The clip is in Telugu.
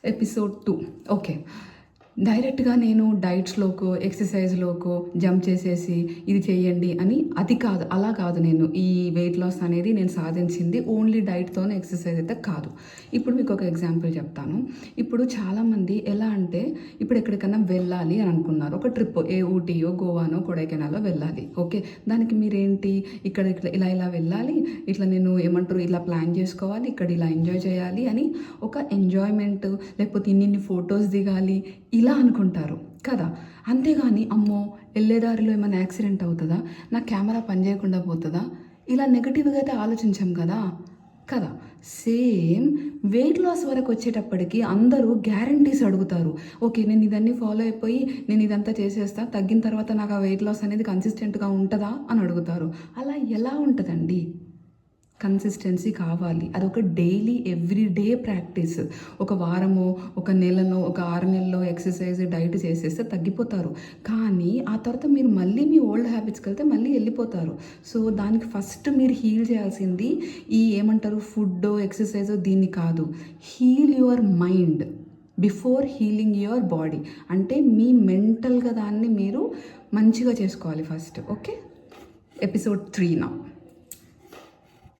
ఎపిసోడ్ 2. ఓకే, డైరెక్ట్గా నేను డైట్స్లోకో ఎక్సర్సైజ్లోకో జంప్ చేసేసి ఇది చేయండి అని అది కాదు, అలా కాదు. నేను ఈ వెయిట్ లాస్ అనేది నేను సాధించింది ఓన్లీ డైట్తోనే, ఎక్సర్సైజ్ అయితే కాదు. ఇప్పుడు మీకు ఒక ఎగ్జాంపుల్ చెప్తాను. ఇప్పుడు చాలామంది ఎలా అంటే, ఇప్పుడు ఎక్కడికైనా వెళ్ళాలి అని అనుకున్నారు, ఒక ట్రిప్, ఊటీయో గోవానో కొడైకెనాలో వెళ్ళాలి. ఓకే, దానికి మీరేంటి, ఇక్కడ ఇలా వెళ్ళాలి, ఇట్లా నేను ఏమంటారు ఇలా ప్లాన్ చేసుకోవాలి, ఇక్కడ ఇలా ఎంజాయ్ చేయాలి అని ఒక ఎంజాయ్మెంట్, లేకపోతే ఇన్ని ఫొటోస్ దిగాలి ఇలా అనుకుంటారు కదా. అంతేగాని అమ్మో వెళ్ళేదారిలో ఏమైనా యాక్సిడెంట్ అవుతుందా, నా కెమెరా పనిచేయకుండా పోతుందా, ఇలా నెగిటివ్గా అయితే ఆలోచించాం కదా. సేమ్ వెయిట్ లాస్ వరకు వచ్చేటప్పటికి అందరూ గ్యారంటీస్ అడుగుతారు. ఓకే, నేను ఇదన్నీ ఫాలో అయిపోయి నేను ఇదంతా చేసేస్తా, తగ్గిన తర్వాత నాకు ఆ వెయిట్ లాస్ అనేది కన్సిస్టెంట్గా ఉంటుందా అని అడుగుతారు. అలా ఎలా ఉంటుందండి? కన్సిస్టెన్సీ కావాలి. అదొక డైలీ ఎవ్రీడే ప్రాక్టీస్. ఒక వారమో, ఒక నెలనో, ఒక 6 నెలల్లో ఎక్సర్సైజ్ డైట్ చేసేస్తే తగ్గిపోతారు. కానీ ఆ తర్వాత మీరు మళ్ళీ మీ ఓల్డ్ హ్యాబిట్స్కి వెళ్తే మళ్ళీ వెళ్ళిపోతారు. సో దానికి ఫస్ట్ మీరు హీల్ చేయాల్సింది ఈ ఏమంటారు ఫుడ్ ఎక్సర్సైజ్ దీన్ని కాదు. Heal your mind before healing your body. అంటే మీ మెంటల్గా దాన్ని మీరు మంచిగా చేసుకోవాలి ఫస్ట్. ఓకే, ఎపిసోడ్ 3 నా.